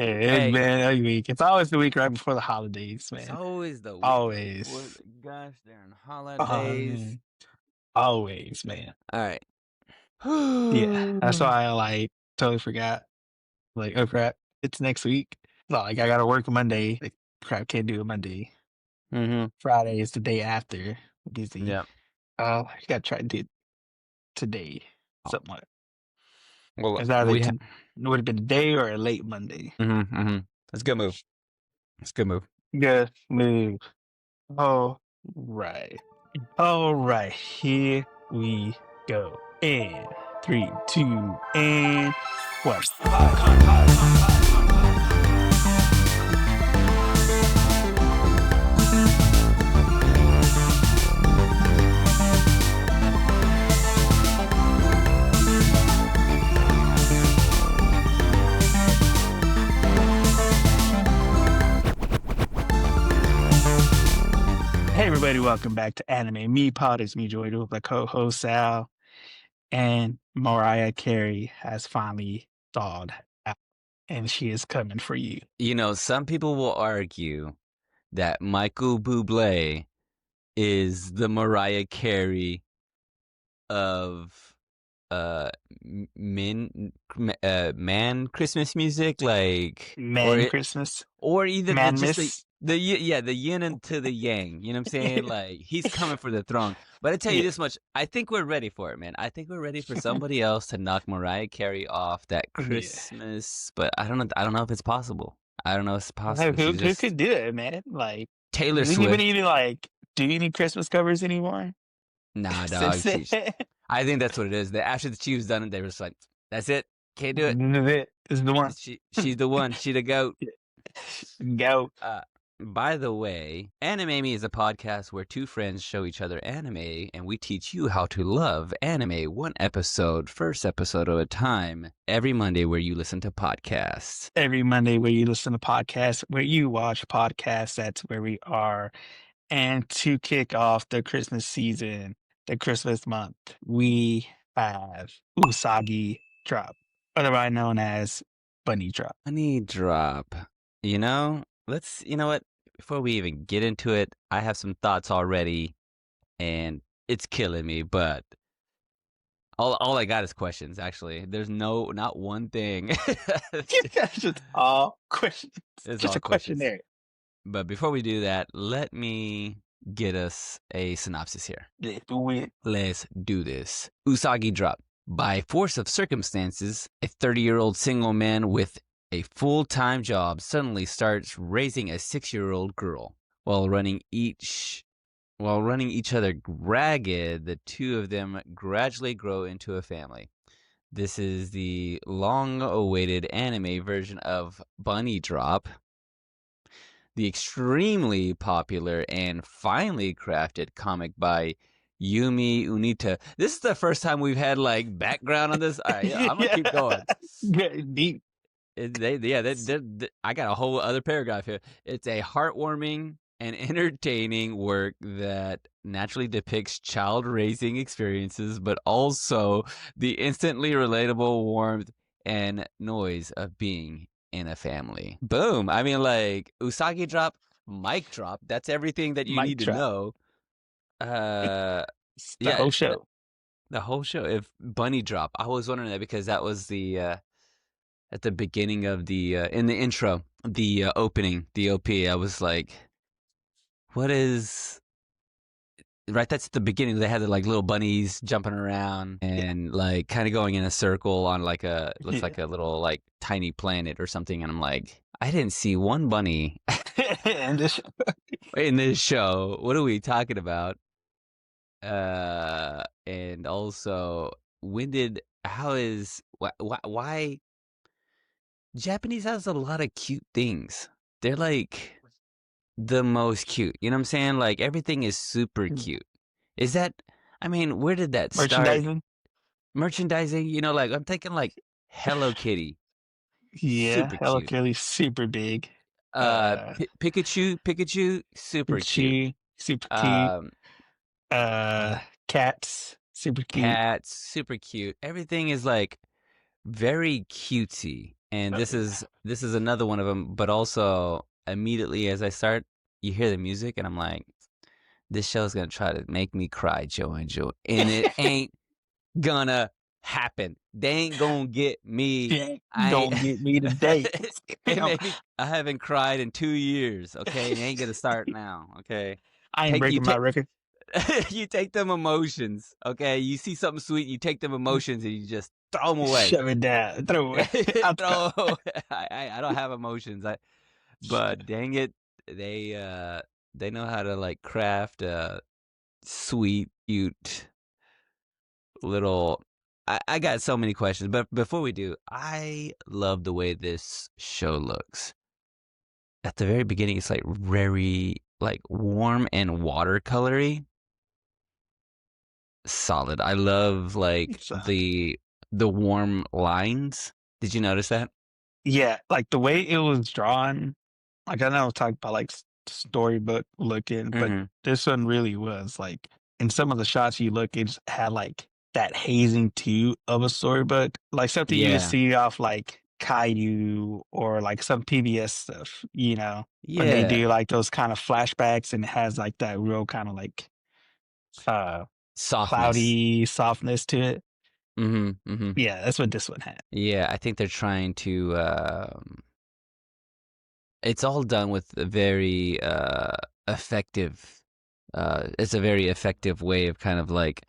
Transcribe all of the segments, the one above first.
It's Hey, been a week. It's always the week right before the holidays, it's man. always the week before Always. the gosh darn holidays. Um, always, man. All right. Yeah. That's why I totally forgot. Like, oh crap, it's next week. No, I gotta work Monday. Like, crap, can't do it Monday. Mm-hmm. Friday is the day after. Busy. Yeah. I gotta try to do it today. Oh, Something like well, it's either we have. it would have been today or a late Monday. Mm-hmm, mm-hmm. That's a good move. That's a good move. Good move. Oh, right. All right, here we go. And three, two, and one. Hey, everybody, welcome back to Anime Me Pod. It's me, Joy, with my co host Sal. And Mariah Carey has finally thawed out, and she is coming for you. You know, some people will argue that Michael Bublé is the Mariah Carey of man Christmas music, like, Man Christmas, or either Man Miss. the yin and to the yang. You know what I'm saying? Like, he's coming for the throne. But I tell you Yeah. this much, I think we're ready for it, man. I think we're ready for somebody else to knock Mariah Carey off that Yeah. Christmas. But I don't know. I don't know if it's possible. I don't know if it's Like, possible. who, She's who just could do it, man? Like, Taylor does anybody Swift. even do any Christmas covers anymore? Nah, dog. Since then, I think that's what it is. After she was done, they were just like, "That's it. Can't do it. this is the one. She's the one. She the goat." Go. Uh, by the way, Anime Me is a podcast where two friends show each other anime, and we teach you how to love anime first episode at a time, every Monday where you listen to podcasts. Every Monday where you listen to podcasts, where you watch podcasts, that's where we are. And to kick off the Christmas season, the Christmas month, we have Usagi Drop, otherwise known as Bunny Drop. Honey drop. You know what? Before we even get into it, I have some thoughts already, and it's killing me, but all I got is questions, actually. There's not one thing. Just all questions. It's Just all a questions. questionnaire. But before we do that, let me get us a synopsis here. Let's do this. Usagi Drop. By force of circumstances, a 30-year-old single man with a full-time job suddenly starts raising a 6-year-old girl. While running each other ragged, the two of them gradually grow into a family. This is the long-awaited anime version of Bunny Drop, the extremely popular and finely crafted comic by Yumi Unita. This is the first time we've had background on this. All right, yeah, I'm gonna keep going. Deep. I got a whole other paragraph here. It's a heartwarming and entertaining work that naturally depicts child raising experiences, but also the instantly relatable warmth and noise of being in a family. Boom. I mean, Usagi Drop, mic drop. That's everything that you Mic need to drop. know. The Yeah, whole show. the whole show. If Bunny Drop, I was wondering that because that was the at the beginning of the in the intro, the opening, the OP. I was like, what is right? That's the beginning. They had the little bunnies jumping around and kind of going in a circle on looks like a little tiny planet or something. And I'm like, I didn't see one bunny And this in this show. What are we talking about? And also, why Japanese has a lot of cute things. They're the most cute. You know what I'm saying? Like, everything is super cute. Is that, I mean, where did that start? Merchandising, I'm thinking Hello Kitty. Yeah, Super Hello cute. Kitty, super big. Pikachu, super cute. Super cute. Cats, super cute. Cats, super cute. Everything is very cutesy. And this is another one of them. But also immediately as I start, you hear the music, and I'm like, this show's gonna try to make me cry, Joe and Joe, and it ain't gonna happen. They ain't gonna get me. Yeah, I gonna get me today. it made me. I haven't cried in 2 years. Okay, and it ain't gonna start now. Okay, I ain't take you breaking my take record. you take them emotions. Okay, you see something sweet, you take them emotions, and you just throw them away. Shove it down. Throw it. Throw. I don't have emotions. But dang it, they know how to like craft a sweet, cute little. I got so many questions, but before we do, I love the way this show looks. At the very beginning, it's like very like warm and watercolory. Solid. I love like So, the warm lines. Did you notice that? yeah, like the way it was drawn, like I know I talked about like storybook looking, but Mm-hmm. this one really was like in some of the shots you look, it just had like that hazing too of a storybook, like something you would Yeah. see off like Caillou or like some PBS stuff, when they Yeah. do like those kind of flashbacks and it has like that real kind of like uh Softness. cloudy softness to it. Mm-hmm. Mm-hmm. Yeah, that's what this one had. Yeah, I think they're trying to. It's all done with a very effective. It's a very effective way of kind of like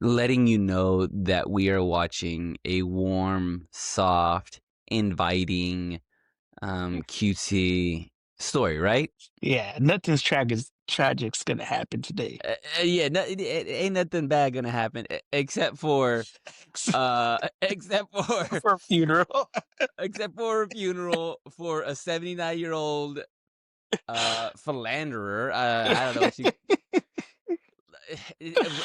letting you know that we are watching a warm, soft, inviting, cutesy story, right? Yeah, nothing's tragic's gonna happen today. Yeah, no, it ain't nothing bad gonna happen except for except for For a funeral. except for a funeral for a 79-year-old philanderer. I don't know what you.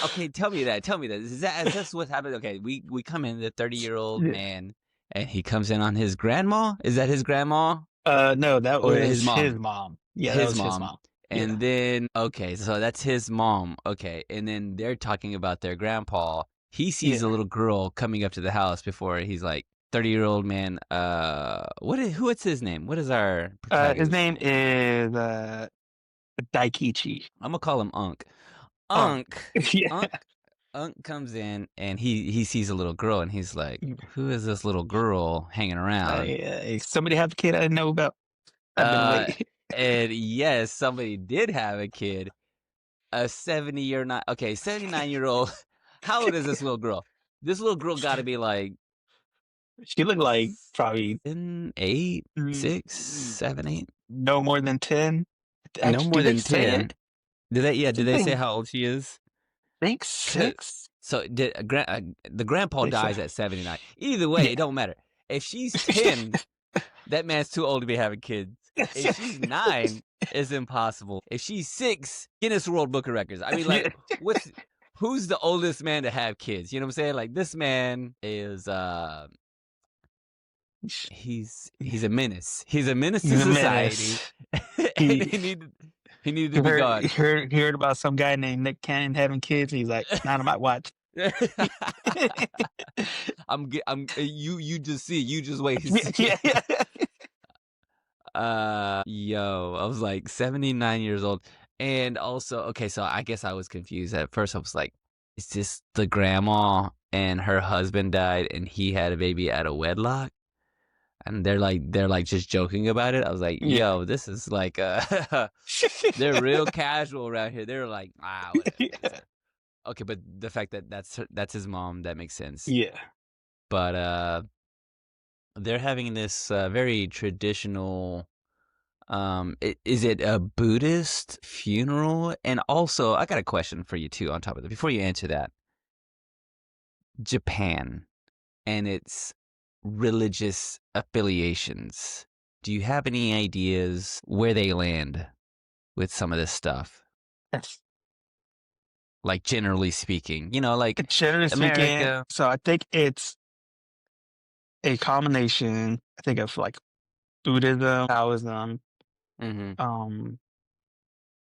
Okay, tell me that. Tell me that. Is this what happened? Okay, we come in the 30-year-old Yeah. man, and he comes in on his grandma. Is that his grandma No, that or his was his mom? mom. Yeah, that His was his mom. mom. Yeah. And then okay, so that's his mom. Okay, and then they're talking about their grandpa. He sees a Yeah. little girl coming up to the house before he's like 30-year-old man. What's his name? What is our His protagonist's name name? is Daikichi. I'm gonna call him Unc. Unk. Unc. Yeah. Unc. Unc comes in and he sees a little girl and he's like, "Who is this little girl hanging around?" Somebody have a kid I didn't know about. I've been Uh, waiting. and yes, somebody did have a kid. A 79-year-old. How old is this little girl? This little girl got to be like She looked like probably 8, mm, 6, 7, 8. no more than 10. No Actually, more did they than say 10. it? Did they? Yeah. I Did think they say they how old she is? think 'Cause- 6. So did the grandpa They said, dies at 79. Either way, yeah. it don't matter. If she's 10, that man's too old to be having kids. If she's 9, it's impossible. If she's 6, Guinness World Book of Records. I mean, like, who's the oldest man to have kids? You know what I'm saying? Like, this man is he's a menace. He's a menace to He's a society, menace. and He he needed to he be heard, gone. he heard about some guy named Nick Cannon having kids. He's like, not on my watch. You just see, you just wait and Yeah, see. yeah, yeah. Yo, I was like 79 years old. And also, okay, so I guess I was confused. At first I was like, is this the grandma and her husband died and he had a baby out of wedlock? And they're like just joking about it. I was like, Yeah. yo, this is like they're real casual around here. They're like, whatever. Yeah. Okay, but the fact that that's his mom, that makes sense. Yeah. But they're having this very traditional. Is it a Buddhist funeral? And also, I got a question for you too. On top of that, before you answer that, Japan and its religious affiliations. Do you have any ideas where they land with some of this stuff? That's Like generally speaking, like generally speaking. America. So I think it's a combination, I think, of like Buddhism, Taoism, Mm-hmm. um,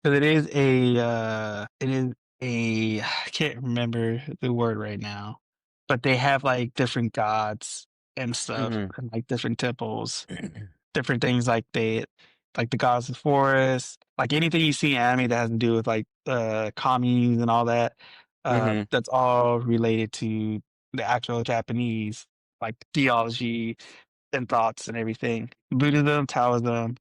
because it is I can't remember the word right now, but they have like different gods. and stuff, Mm-hmm. and like different temples, different things like the gods of the forest, like anything you see in anime that has to do with like communes and all that. Mm-hmm. That's all related to the actual Japanese like theology and thoughts and everything. Buddhism, Taoism.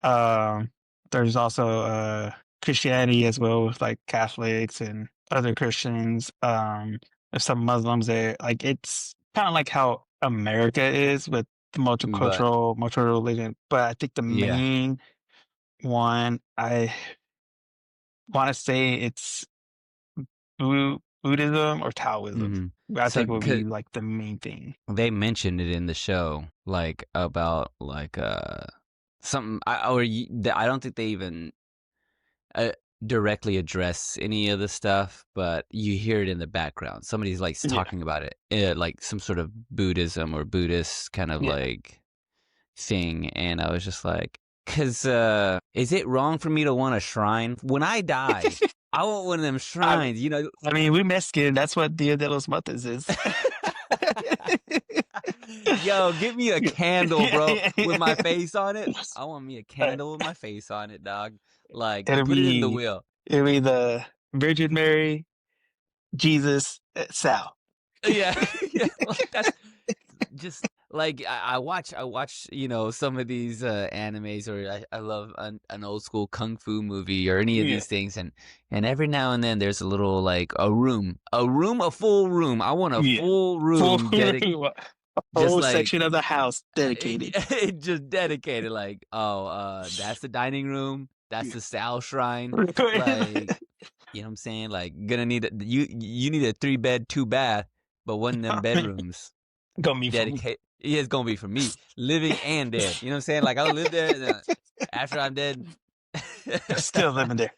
Um, there's also Christianity as well with like Catholics and other Christians. There's some Muslims there. Like it's kind of like how America is with the But multicultural religion. But I think the yeah. main one I want to say it's Buddhism or Taoism. Mm-hmm. I So think would be like the main thing. they mentioned it in the show, like about like something. I don't think they even uh, directly address any of the stuff, but you hear it in the background. Somebody's like Yeah, talking about it, like some sort of Buddhism or Buddhist kind of yeah. like thing, and I was just like, "Cause is it wrong for me to want a shrine when I die? I want one of them I mean, shrines, you know." I mean, we Mexican. That's what Dia de los Muertos is. Yo, give me a candle, Yeah, bro, yeah, with my yeah. face on it. I want me a candle with my face on it, dog. Like, It'll put it in the be wheel. it'll be the Virgin Mary, Jesus, Sal. Yeah, yeah. Like that's just like I watch, some of these animes, or I love an old school kung fu movie or any of Yeah, these things, and every now and then there's a little like a full room. I want a yeah. full Full room dedicated, a just whole like section of the house it, dedicated. it just dedicated, like, that's the dining room, that's Yeah. the Sal shrine, like, you know what I'm saying? Like, gonna need you need a 3-bed, 2-bath, but one of them bedrooms Gonna be for me. dedicate. Yeah, it's gonna be for me, living and dead. You know what I'm saying? Like, I'll live there, and then after I'm dead, Still living there.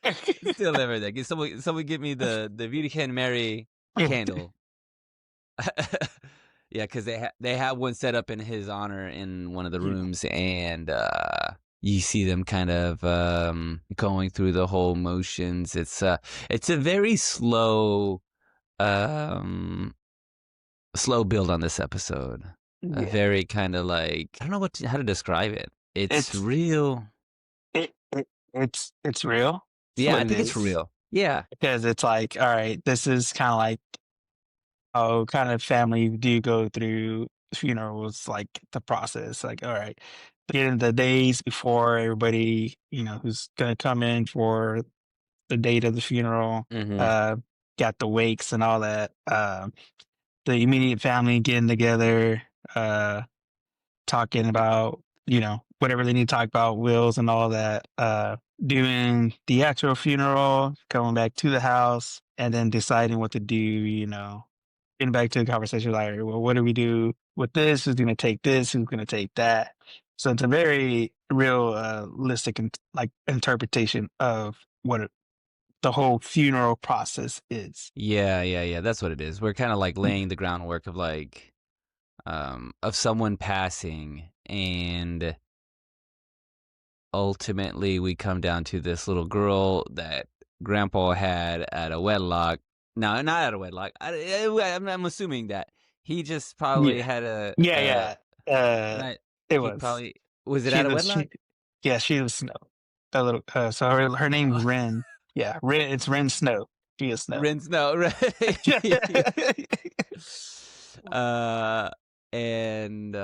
still living there. Get someone get me the Virgin Mary candle. Yeah, because they have one set up in his honor in one of the Yeah. rooms, and you see them kind of going through the whole motions. It's a very um slow build on this episode. A Yeah. very kind of like, I don't know how to describe it. It's It's real. it's real. It's Yeah, what I it think it's is. real. Yeah. Because it's like, all right, this is kind of like how kind of family do go through funerals, like the process. Like, all right, in the days before everybody, who's gonna come in for the date of the funeral, Hmm. uh, got the wakes and all that. The immediate family getting together, uh, talking about, whatever they need to talk about, wills and all that, doing the actual funeral, coming back to the house, and then deciding what to do, getting back to the conversation like, well, what do we do with this? Who's going to take this? Who's going to take that? So it's a very realistic like interpretation of the whole funeral process is. Yeah, yeah, yeah. That's what it is. We're kind of like Yeah. laying the groundwork of like of someone passing, and ultimately we come down to this little girl that grandpa had at a wedlock. No, not at a wedlock. I'm assuming that he just probably Yeah. had Yeah. Yeah. not, It he was. probably, was it She at a was wedlock? she Yeah, she was Snow. A little so her name's Uh, Ren. Yeah, Ren, it's Ren Snow. She is Snow. Rinse, no, right? uh, and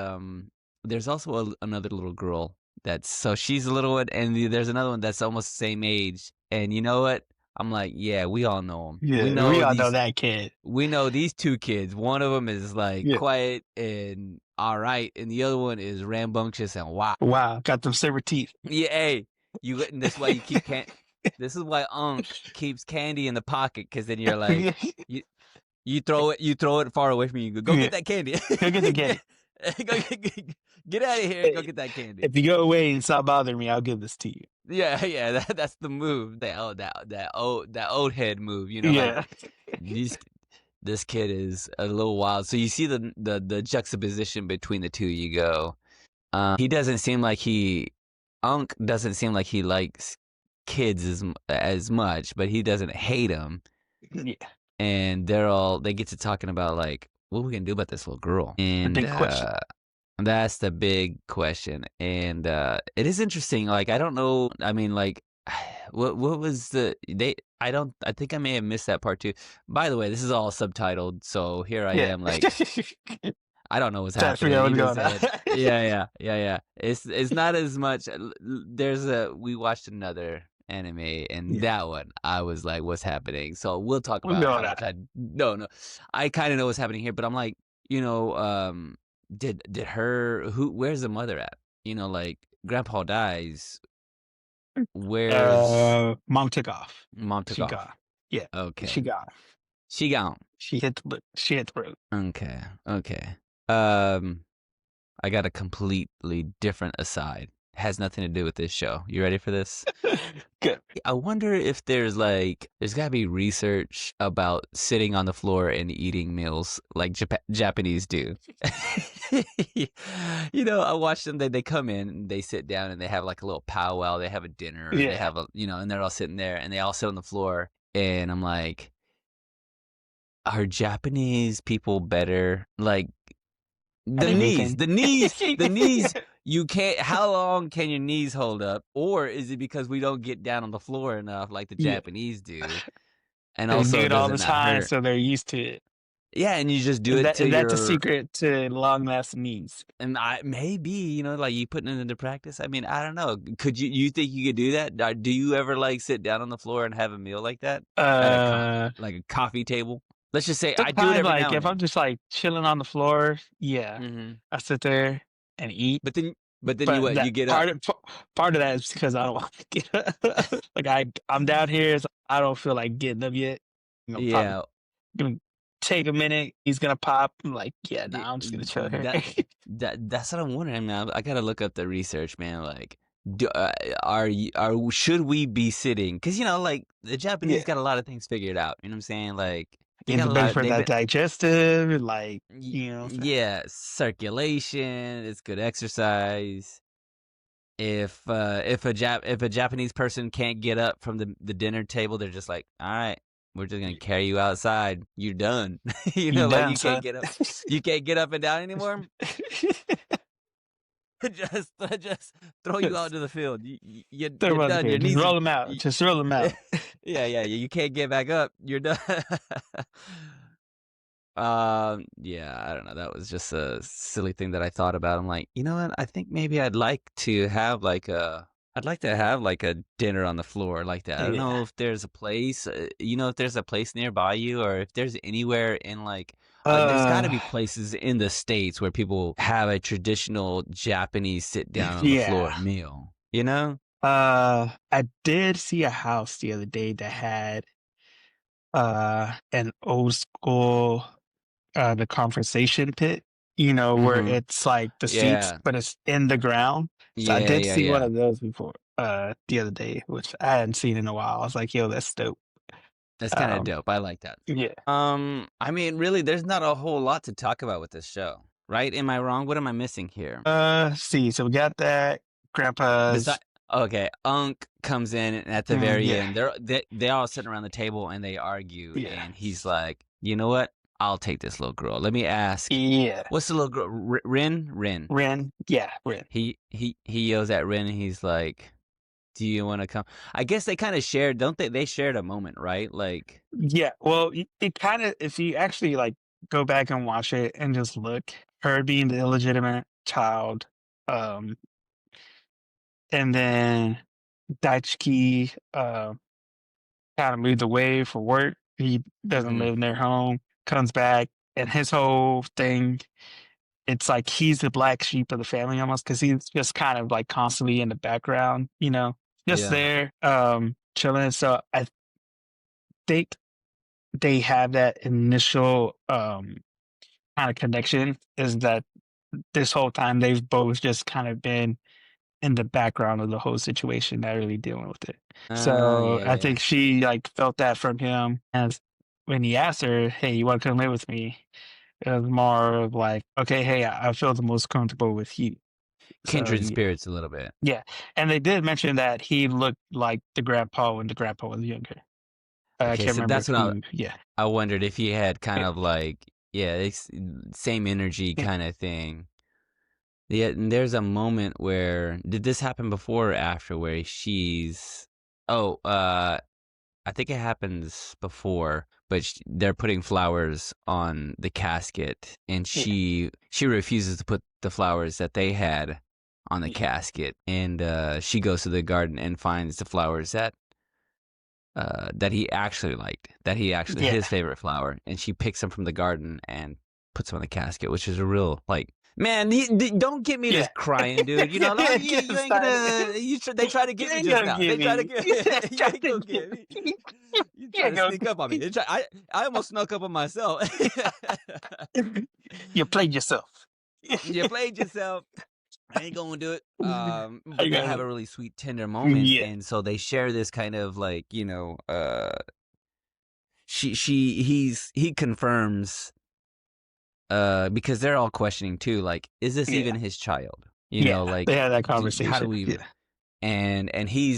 there's also another little girl so she's a little one, and there's another one that's almost the same age. And you know what? I'm like, yeah, we all know them. Yeah, we all know that kid. We know these two kids. One of them is like Yeah. quiet and all right, and the other one is rambunctious and wow. Wow, got them silver teeth. Yeah, hey, and that's why you keep this is why Unc keeps candy in the pocket, because then you're like, you you throw it far away from you. Go Yeah, get that candy. go get the candy. Go get out of here and go Hey, get that candy. if you go away and stop bothering me, I'll give this to you. Yeah, yeah, that's the move. That old head move. Like, Yeah. these this kid is a little wild. So you see the juxtaposition between the two. You go, he doesn't seem like Unc doesn't seem like he likes kids as much, but he doesn't hate them. Yeah. And they get to talking about like, what are we gonna do about this little girl? The And big question. that's the big question. And it is interesting. Like, I don't know. I mean, like, what was the they? I think I may have missed that part too. By the way, this is all subtitled, so here I Yeah. am, like, I don't know what's Trying to figure happening. out You what's just going on. said, yeah. It's not as much. We watched another anime, and Yeah. that one I was like, what's happening? So we'll talk What's about going how on? much I no, I kind of know what's happening here, but I'm like, you know, did her where's the mother at? You know, like, grandpa dies. Where's Mom took off. mom took She off? gone. Yeah. Okay, She gone. she gone. She hit the road. Okay. Um, I got a completely different aside. Has nothing to do with this show. You ready for this? Good. I wonder if there's got to be research about sitting on the floor and eating meals like Japanese do. You know, I watch them. They come in, and they sit down, and they have like a little powwow. They have a dinner, and they Yeah. have and they're all sitting there, and they all sit on the floor. And I'm like, are Japanese people better? Like, At the anything. knees, you can't, how long can your knees hold up? Or is it because we don't get down on the floor enough like the Yeah. Japanese do? And They do also, it all does it the not time, hurt? so they're used to it. Yeah, and you just do it till Is that the you're, secret to long lasting knees? and maybe, like, you putting it into practice. I mean, I don't know. You think you could do that? Do you ever like sit down on the floor and have a meal like that at Uh like a coffee table? Let's just say I do it Sometimes, every like, now and if I'm then. just, like, chilling on the floor, yeah, Hmm. I sit there and eat, But then you but what? You that get up. part of that is because I don't want to get up. Like, I'm down here, so I don't feel like getting up yet. Probably Yeah. gonna take a minute, he's gonna pop. I'm like, "Yeah, Y- nah, I'm just gonna chill here." That that's what I'm wondering, man. I gotta look up the research, man. Like, should we be sitting? Because like the Japanese Yeah, got a lot of things figured out. You know what I'm saying? Like, they and got the a better lot. for They've that been digestive, like, y- you know what I'm saying? yeah, circulation. It's good exercise. If a Japanese person can't get up from the dinner table, they're just like, all right, we're just gonna carry you outside. You're done. You Like, done, you can't son. get up. You can't get up and down anymore. Just throw you out Just to the field. throw You're him out the done. Your field. Just knees. roll him out. You, Just roll him out. yeah. You can't get back up. You're done. Yeah, I don't know. That was just a silly thing that I thought about. I'm like, you know what? I think maybe I'd like to have like a dinner on the floor like that. I don't Yeah. know if there's a place, if there's a place nearby you, or if there's anywhere in, like, there's got to Uh, be places in the States where people have a traditional Japanese sit down on the floor yeah. meal, you know? I did see a house the other day that had an old school the conversation pit, where Mm-hmm. it's like the seats, Yeah. but it's in the ground. So I did see one Yeah. of those before the other day, which I hadn't seen in a while. I was like, yo, that's dope. That's kind of Um dope. I like that. yeah. I mean, really, there's not a whole lot to talk about with this show, right? Am I wrong? What am I missing here? See, so we got that grandpa's Besides, okay, Unc comes in, and at the very yeah. end, they all sitting around the table and they argue, Yeah. and he's like, you know what? I'll take this little girl. Let me ask, Yeah. what's the little girl? Rin? Rin. Ren. Yeah, Ren. He yells at Rin, and he's like, "Do you want to come?" I guess they kind of shared, don't they? They shared a moment, right? Like, Yeah, well, it kind of, if you actually like go back and watch it and just look, her being the illegitimate child, um, and then Daichi kind of moved away for work. He doesn't mm-hmm. live near home, comes back, and his whole thing, it's like he's the black sheep of the family almost because he's just kind of like constantly in the background, just Yeah. there, chilling. So I think they have that initial kind of connection is that this whole time they've both just kind of been in the background of the whole situation, not really dealing with it. Oh, So I yeah. think she like felt that from him as when he asked her, "Hey, you want to come live with me?" It was more of like, "Okay, hey, I feel the most comfortable with you." So Kindred spirits a little bit. yeah, and they did mention that he looked like the grandpa when the grandpa was younger. I Okay, can't so remember that's what who. Yeah, I wondered if he had kind Eh, of like, Yeah, it's same energy kind of thing. Yeah, and there's a moment where did this happen before or after where she's oh, I think it happens before, but they're putting flowers on the casket, and Yeah, she refuses to put the flowers that they had on the yeah, casket, and she goes to the garden and finds the flowers that he actually liked, that he actually yeah. his favorite flower, and she picks them from the garden and puts them on the casket, which is a real like. Man, don't get me to Yeah. crying, dude. You know, Yeah, you get ain't started. gonna. They try to You get me ain't just gonna now. They get try to me. get. You You try ain't to gonna get get me. me. You You try ain't to gonna sneak up on me. I almost snuck up on myself. you played yourself. You played yourself. I ain't gonna do it. I But they got have it. a really sweet, tender moment, Yeah, and so they share this kind of like, he confirms, because they're all questioning too, like, is this yeah, even his child? yeah. Like, They had that how do conversation. we Yeah, even? And he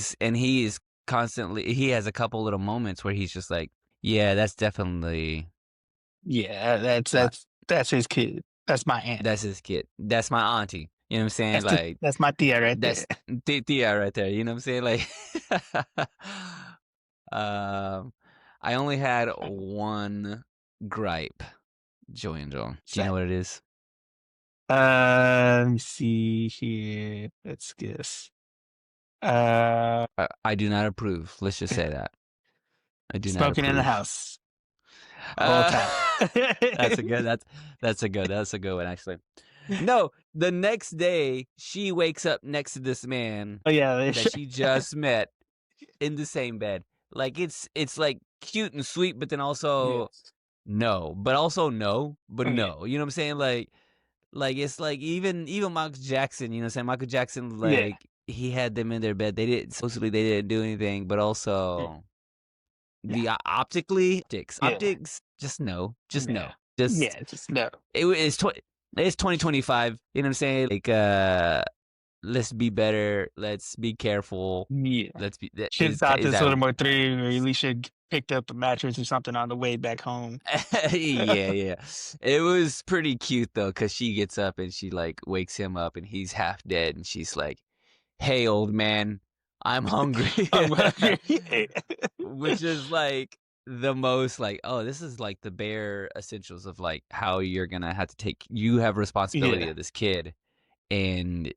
is constantly. He has a couple little moments where he's just like, yeah, that's definitely yeah. my, That's his kid. That's my aunt. that's his kid. That's my auntie. You know what I'm saying? Like, That's my tia right there. that's Tia right there. You know what I'm saying? Like, um, I only had one gripe, Joey and Joel. Do you So, know what it is? let me see here. Let's guess. Uh, I do not approve. Let's just say that I do not smoking in the approve. house the whole Uh, time. that's a good. That's a good one actually. No, the next day she wakes up next to this man Oh yeah, that she just met in the same bed. Like it's like cute and sweet, but then also yes. no, but also no, but Yeah, no. You know what I'm saying? Like it's like even Michael Jackson. You know what I'm saying? Michael Jackson, yeah, like he had them in their bed. They didn't supposedly they didn't do anything, but also yeah, the yeah, optics. Just no, just yeah, no, just yeah. Just no. it's 2025. You know what I'm saying? Like let's be better. Let's be careful. Yeah. Let's be Should have thought is this a that little more through, or at least should picked up a mattress or something on the way back home. yeah, yeah. It was pretty cute though, cause she gets up and she like wakes him up and he's half dead, and she's like, "Hey, old man, I'm hungry," I'm hungry. which is like the most like, oh, this is like the bare essentials of like how you're gonna have to take. You have responsibility Yeah. of this kid, and It's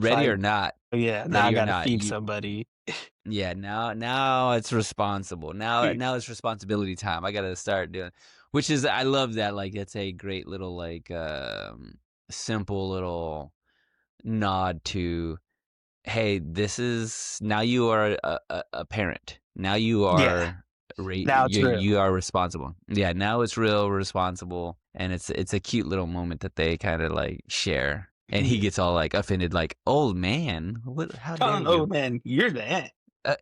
like, yeah, now I ready or gotta not, feed somebody. yeah, now it's responsible. Yeah. Now it's responsibility time. I gotta start doing, which is I love that. Like it's a great little like simple little nod to, hey, this is now you are a parent. Now you Yeah. are Now it's real. you are responsible. Yeah, now it's real responsible, and it's a cute little moment that they kind of like share. And he Yeah. gets all like offended, like, "Old man, what? How dare Calling you?" old man, you're the aunt. Uh,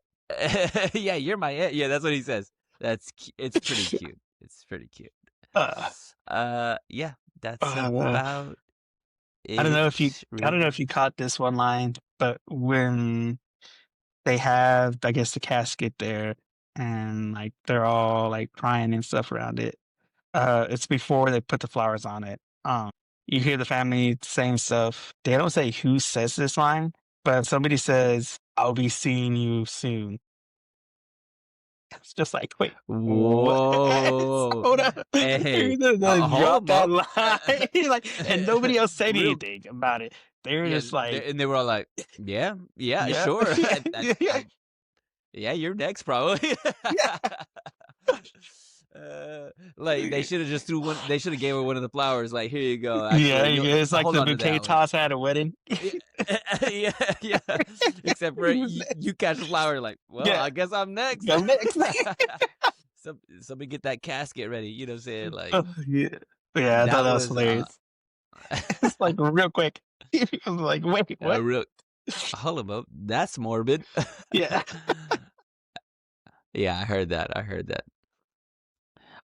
yeah, you're my aunt. Yeah, that's what he says. It's pretty cute. It's pretty cute. uh, Yeah, that's uh, about I don't it. know if you I don't know if you caught this one line, but when they have, I guess, the casket there and like they're all like crying and stuff around it. It's before they put the flowers on it. You hear the family saying stuff. They don't say who says this line, but somebody says, "I'll be seeing you soon." It's just like, wait, what? Whoa! Hold up. Hey, They just hold drop 'em that up. line. Like, and nobody else said Real, anything about it. They were yeah, just like, and they were all like, "Yeah, yeah, yeah, sure." yeah, yeah, Yeah, you're next, probably. yeah. Like they should have just threw one. They should have gave her one of the flowers. Like, here you go. Yeah, Actually, you yeah, it's like hold the on to bouquet that one. toss at a wedding. Yeah, yeah, yeah. Except for Who's you next? catch the flower, like, well, Yeah, I guess I'm next. go next. Somebody get that casket ready. You know what I'm saying? Like Oh, yeah. Yeah, I thought that that was was hilarious. It's like real quick. I was like, wait, a what? real hold up. That's morbid. Yeah. Yeah, I heard that. I heard that.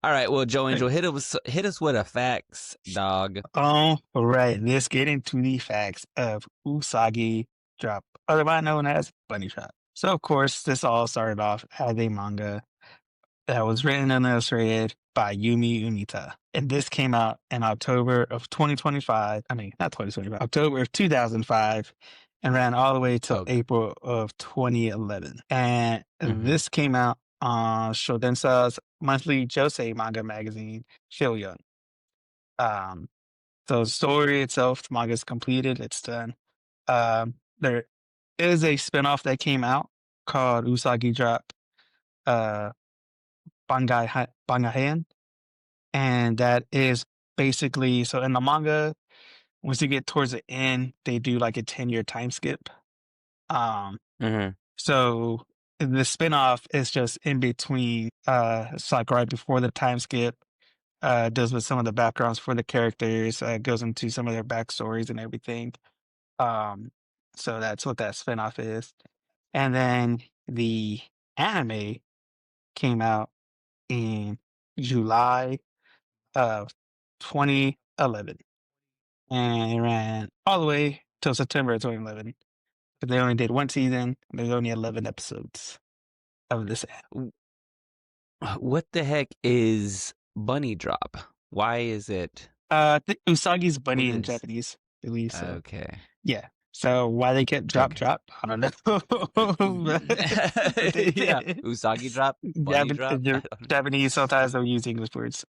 All right, well, Joe Angel, hit us with a facts, dog. All right, let's get into the facts of Usagi Drop, otherwise known as Bunny Shop. So, of course, this all started off as a manga that was written and illustrated by Yumi Unita. And this came out in October of 2025. I mean, not 2025, October of 2005, and ran all the way till Okay. April of 2011. And Mhm. this came out on Shodensa's monthly josei manga magazine, Shoyun. Um, so the story itself, the manga is completed, it's done. There is a spinoff that came out called Usagi Drop, uh, Bangai, and that is basically so in the manga, once you get towards the end, they do like a 10-year time skip. Um, Mhm. so the spinoff is just in between, it's like right before the time skip, deals with some of the backgrounds for the characters, goes into some of their backstories and everything. Um, so that's what that spinoff is. And then the anime came out in July of 2011 and it ran all the way till September of 2011. But they only did one season. And there's only 11 episodes of this. W What the heck is bunny drop? Why is it Usagi's what bunny in is Japanese, at least. So Okay. yeah. So why they kept drop Okay. drop, I don't know. But they Yeah. did. Usagi drop? Bunny drop? I don't know. Japanese sometimes don't use English words.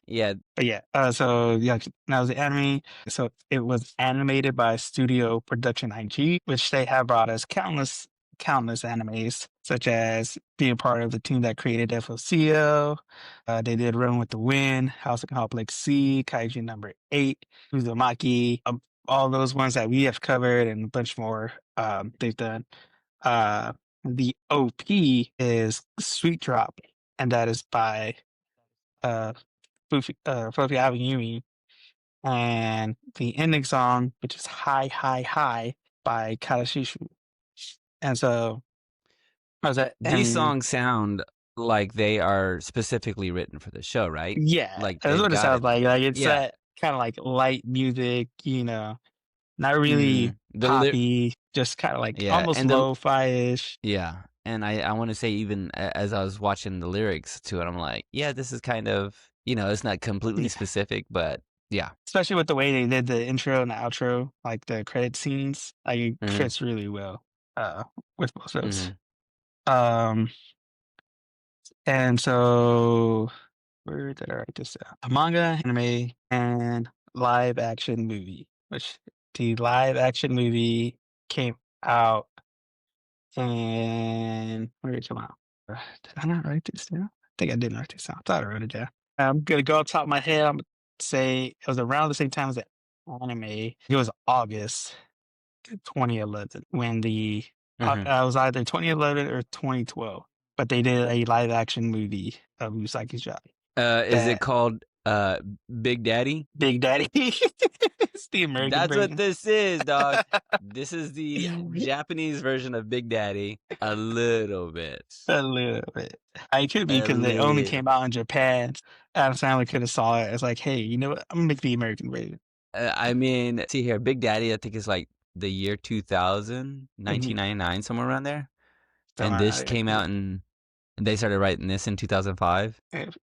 Yeah. But yeah, so yeah, that was the anime. So it was animated by Studio Production IG, which they have brought us countless animes, such as being part of the team that created FOCO. They did Run with the Wind, House of Complex C, Kaiju number 8, Uzumaki, all those ones that we have covered and a bunch more they've done. Uh, the OP is Sweet Drop, and that is by uh Fluffy Avenue, and the ending song, which is High, High, High by Karashishu. And so, I was that, These and songs sound like they are specifically written for the show, right? yeah, Like, that's they've what it got sounds it like. Like, it's Yeah. that kind of like light music, not really Mhm. The ly poppy, just kind of like Yeah, almost and the lo-fi ish. Yeah, and I wanna say even as I was watching the lyrics to it, I'm like, "Yeah, this is kind of" it's not completely Yeah. specific, but yeah. Especially with the way they did the intro and the outro, like the credit scenes, like it Mhm, fits really well with both of those. mhm. Um, and so where did I write this down? A manga, anime, and live action movie. Which the live action movie came out and where did it come out? Did I not write this down? I think I didn't write this down. I thought I wrote it down. I'm gonna go off the top of my head. I'm gonna say it was around the same time as the anime. It was August 2011 when Mhm. I was either 2011 or 2012, but they did a live action movie of Usagi's Job. Is it That called, Big Daddy? Big Daddy. It's the American That's what version. this is, dog. This is the Japanese version of Big Daddy, a little bit. A little bit. I could be A because they only little came out in Japan. Adam Sandler could have saw it. It's like, hey, you know what? I'm gonna make the American version. I mean, see here, Big Daddy, I think is like the year 2000, Mhm. 1999, somewhere around there, So, and this came out in and they started writing this in 2005.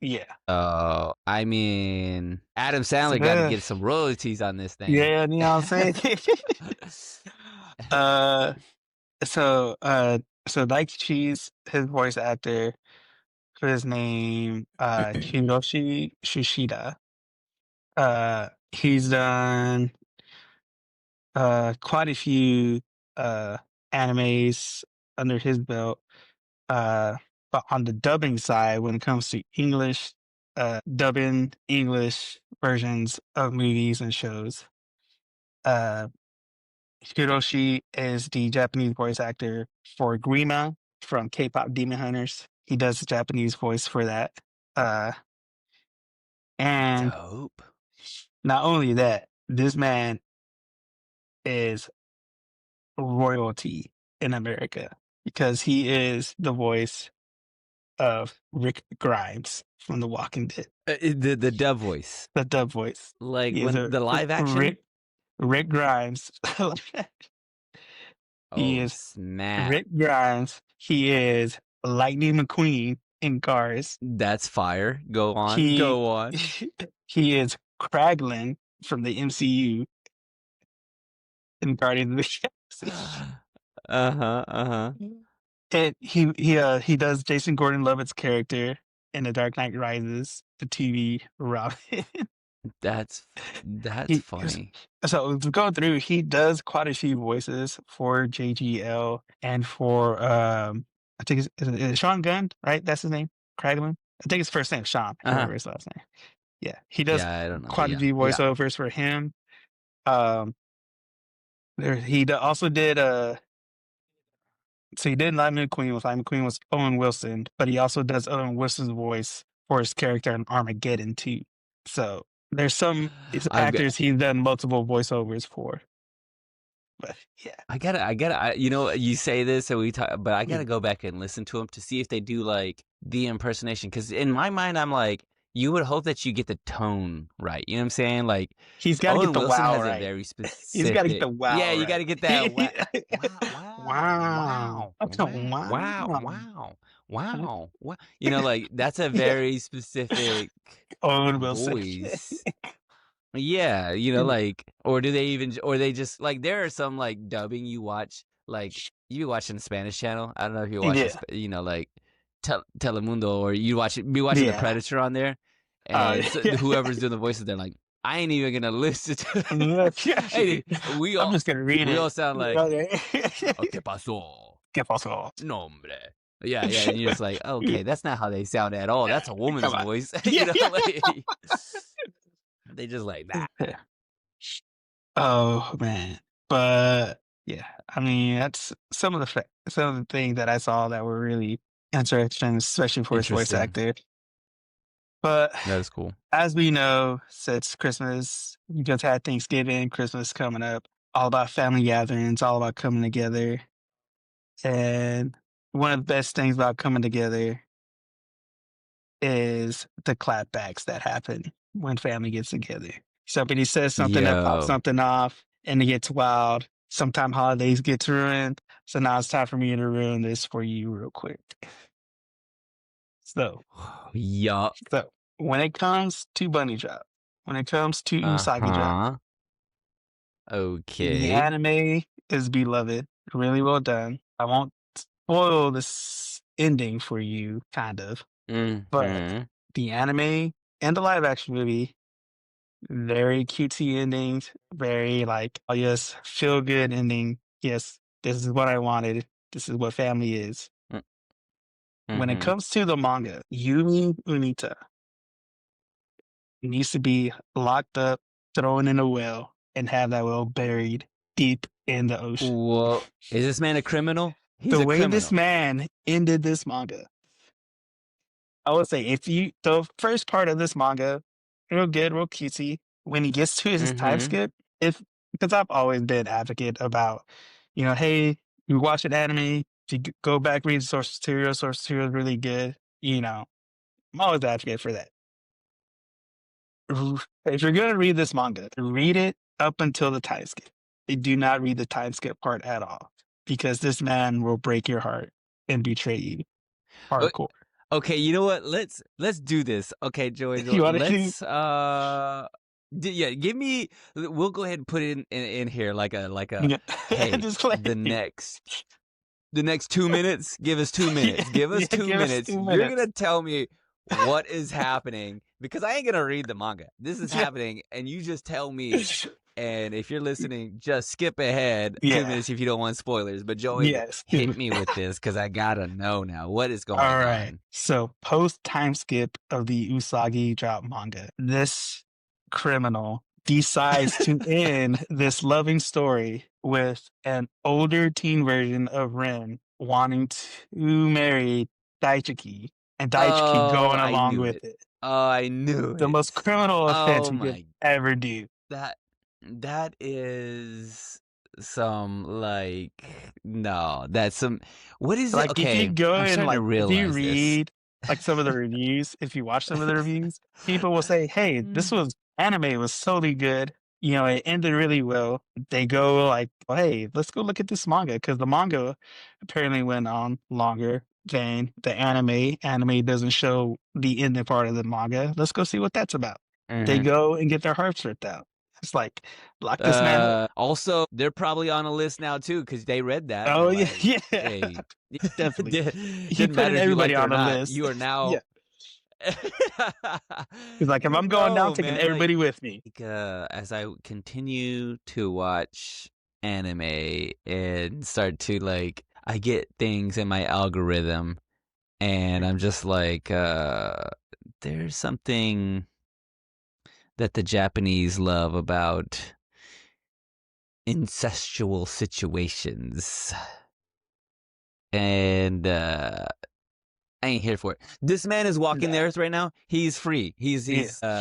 yeah. Oh, I mean, Adam So, Sandler got to get some royalties on this thing. yeah, you know what I'm saying? uh, so, uh, so Nike Cheese, his voice actor, his name, Hiroshi Shushida. He's done quite a few animes under his belt. But on the dubbing side, when it comes to English, dubbing English versions of movies and shows, uh, Hiroshi is the Japanese voice actor for Grima from K-pop Demon Hunters. He does the Japanese voice for that. Uh, and Dope. not only that, this man is royalty in America because he is the voice of Rick Grimes from The Walking Dead, The dub voice, the dub voice. like He is when a the live action. Rick Grimes. He Oh is snap! Rick Grimes. He is Lightning McQueen. in cars. That's fire. Go on. He Go on. he is Kraglin from the MCU in Guardians of the Galaxy. Uh-huh. Uh-huh. And he does Jason Gordon-Levitt's character in The Dark Knight Rises, the TV Robin. That's He funny. so to go through, he does quite a few voices for JGL and for I think it's Sean Gunn, right? That's his name, Kraglin. I think his first name is Sean. I can't Uh-huh. remember his last name. Yeah, he does Yeah, I don't know. quite a Yeah. few Yeah. voiceovers for him. Um, also did so he did Lightning McQueen with Lightning McQueen was Owen Wilson, but he also does Owen Wilson's voice for his character in Armageddon too. So there's some I've got actors he's done multiple voiceovers for. But yeah. you know, you say this and we talk, but I gotta Mm. go back and listen to them to see if they do like the impersonation. Because in my mind, I'm like, you would hope that you get the tone right. You know what I'm saying? Like He's got to get Owen the Wilson wow has a right. very He's got to get specific. the Yeah, wow you got to right. get that wow, wow, Wow. wow, wow, wow, Wow. wow, wow, wow. You know, like that's a Yeah. very specific Owen Wilson. voice. Yeah, you know, like, or do they even, or they just like, there are some like dubbing you watch, like you be watching the Spanish channel. I don't know if you watch, Yeah. you know, like Telemundo, or you be watching The Yeah. Predator on there, and so, Yeah. whoever's doing the voices, they're like, I ain't even gonna listen to. Hey, I'm just gonna read we it. all sound like, oh, ¿qué pasó? ¿Qué pasó? No, hombre. Yeah, yeah, and you're just like, okay, that's not how they sound at all. That's a woman's Come on. voice, Yeah, you know, yeah. like they just like that. Oh man. But yeah, I mean that's some of the things that I saw that were really interesting, especially for his voice Interesting. actor. But That is cool. as we know, since Christmas, we just had Thanksgiving, Christmas coming up, all about family gatherings, all about coming together. And one of the best things about coming together is the clapbacks that happen when family gets together. Somebody says something that pops Yo, something off and it gets wild. Sometime holidays get ruined. So now it's time for me to ruin this for you real quick. So, yup. so when it comes to Bunny Drop, when it comes to Usagi Drop, Uh-huh. the Okay. anime is beloved, really well done. I won't spoil this ending for you, kind of, but Mm-hmm. the anime and the live action movie, very cutesy endings, very like, oh yes, feel good ending. Yes, this is what I wanted. This is what family is. When it Mm-hmm. comes to the manga, Yumi Unita needs to be locked up, thrown in a well, and have that well buried deep in the ocean. Well, is this man a criminal? He's The a way this criminal. man ended this manga, I would say the first part of this manga, real good, real cutesy. When he gets to his time Mm-hmm. skip, if because I've always been advocate about, hey, you watch an anime, if you go back read source material is really good. I'm always advocate for that. If you're gonna read this manga, read it up until the time skip. Do not read the time skip part at all because this man will break your heart and betray you hardcore. Okay, you know what? Let's do this. Okay, Joey, You want to do? let's yeah, give me. We'll go ahead and put it in here like a. Yeah. Hey, Just play. the next 2 minutes. Give us 2 minutes. Give us Yeah, two give us minutes. 2 minutes. You're gonna tell me what is happening because I ain't gonna read the manga. This is Yeah. happening, and you just tell me. And if you're listening, just skip ahead 2 minutes if you don't want spoilers. But Joey, Yes. hit me with this because I gotta know now what is All going right. on. So post time skip of the Usagi Drop manga, this criminal decides to end this loving story with an older teen version of Ren wanting to marry Daichiki and Daichiki Oh, going I along knew with it. it. Oh, I knew The it. most criminal offense Oh you could my, ever do. that is some like no, that's some. What is it? Like if you Okay, go I'm and starting to if you realize this. read like some of the reviews, if you watch some of the reviews, people will say, "Hey, this was anime was totally good. It ended really well." They go like, "Hey, let's go look at this manga," because the manga apparently went on longer. vein, the anime doesn't show the ending part of the manga. Let's go see what that's about. They Mhm. go and get their hearts ripped out. It's like, lock this man up. Also, they're probably on a list now too because they read that and they're Oh yeah, like, yeah, "Hey, definitely. He didn't putting matter if you everybody liked it or on the not. list. You are now." Yeah, he's like, if I'm going down, No, taking man. Like, everybody with me. as I continue to watch anime and start to like, I get things in my algorithm, and I'm just like, there's something that the Japanese love about incestual situations. And I ain't here for it. This man is walking the Nah, earth right now. He's free. yeah, He's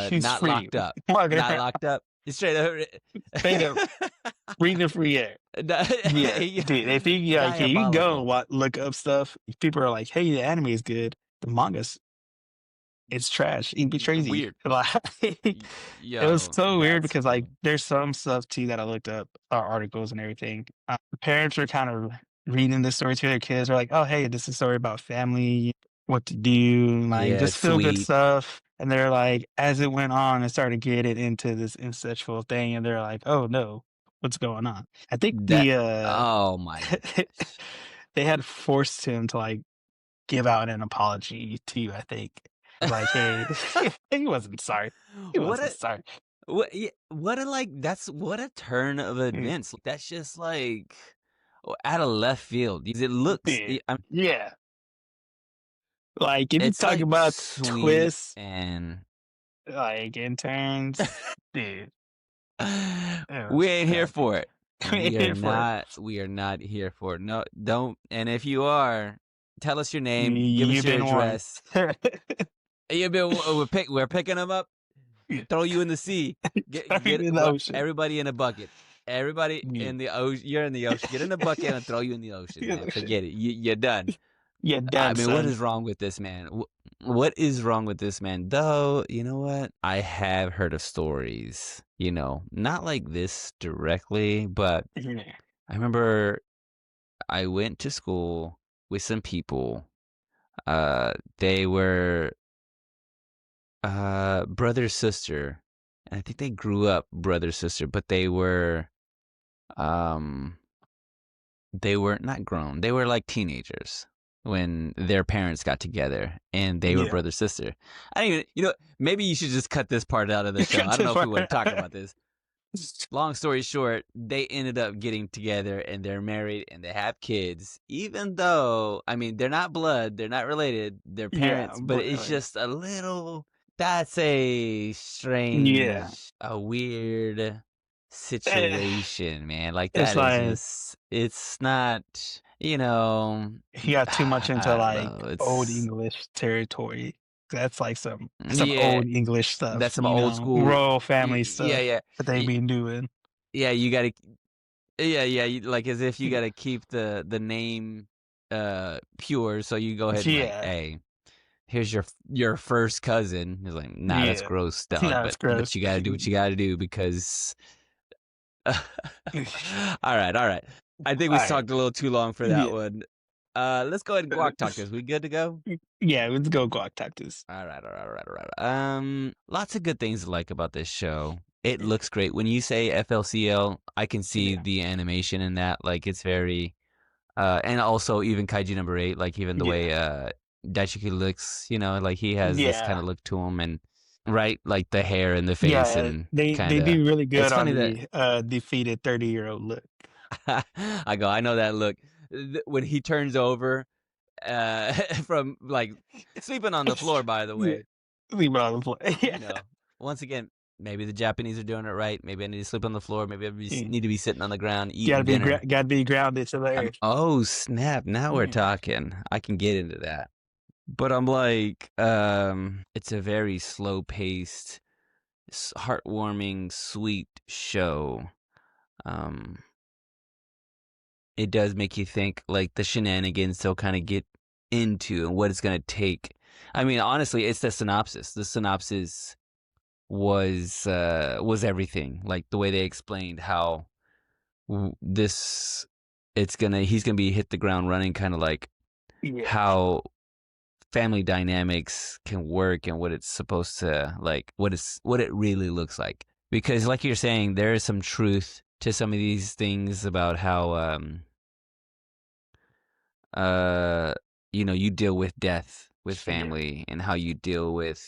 he's not free, locked up. walking Not around, locked up. He's straight up. straight up, breathing free air. Yeah, dude. If you like, yeah, you go and Diabolical. look up stuff. People are like, "Hey, the anime is good. The manga's it's trash. It'd be crazy." Weird. Like, it was Yo, so weird that's because like funny. there's some stuff too that I looked up, articles and everything. Parents were kind of reading this story to their kids. They're like, "Oh, hey, this is a story about family, what to do, like Yeah, just it's feel good sweet. stuff." And they're like, as it went on, it started getting into this incestual thing, and they're like, "Oh no, what's going on?" I think That, oh my gosh. they had forced him to like give out an apology too. I think like, hey, he wasn't sorry. He What wasn't a sorry. what a like that's what a turn of Mm, events. That's just like out of left field. It looks yeah, yeah. Like if you it's talk like about sweet twists, and like interns, dude, it we was ain't here crazy. for it. We ain't here for it. We are not here for it. No, don't. And if you are, tell us your name, give us You've your been warned. address. You've been we're picking them up, Yeah. throw you in the sea. Throw you in the ocean. Everybody in a bucket. Everybody Yeah. in the ocean. You're in the ocean. Get in a bucket and throw you in the ocean, man. Forget it. You're done. You're I done, mean, what son. is wrong with this man? What is wrong with this man? Though, you know what? I have heard of stories, not like this directly, but Yeah. I remember I went to school with some people. They were brother sister. And I think they grew up brother sister, but um they were not grown. They were like teenagers when their parents got together and they were Yeah. brother sister. I don't even, maybe you should just cut this part out of the show. Cut I don't this know if we part. want to talk about this. Long story short, they ended up getting together and they're married and they have kids, even though, I mean, they're not blood, they're not related, they're Yeah, parents, but but it's like, just a little, that's a yeah. strange, a weird Eh, situation, man. Like, It's that is like just, it's not, he got too much into I don't like know. old It's, English territory. That's like some yeah, old English that's stuff, some old school, royal family yeah, stuff yeah. that they be doing. Yeah, you gotta Yeah, yeah, like as if you gotta keep the name pure, so you go ahead and like, Yeah, hey, here's your first cousin. He's like, nah, that's yeah. gross, dog. That's But gross. you gotta do what you gotta do because all right, all right. I think we Alright. talked a little too long for that Yeah. one. Let's go ahead and guac talk this. We good to go? Yeah, let's go guac tactics. All right, all right, all right, all right. Lots of good things to like about this show. It looks great. When you say FLCL, I can see Yeah. the animation in that. Like it's very and also even Kaiju number 8, like even the Yeah. way Daisuke looks, like he has this kind Yeah. of look to him and right, like the hair and the face Yeah, and they kind of. do really It's good on funny that the, defeated 30-year-old look. I know that look when he turns over from like sleeping on the floor. By the Yeah. way, Leave it on the floor. Yeah. you know, once again, maybe the Japanese are doing it right. Maybe I need to sleep on the floor. Maybe I Yeah. need to be sitting on the ground eating dinner. Gotta be grounded to the earth. Oh snap! Now we're Yeah. talking. I can get into that. But I'm like, it's a very slow paced, heartwarming, sweet show. Um, it does make you think like the shenanigans they'll kind of get into and what it's gonna take. I mean, honestly, it's the synopsis. The synopsis was everything. Like the way they explained how this, he's gonna be hit the ground running, kind of like Yeah. how family dynamics can work and what it's supposed to like, what it really looks like. Because, like you're saying, there is some truth to some of these things about how uh you deal with death with Yeah. family and how you deal with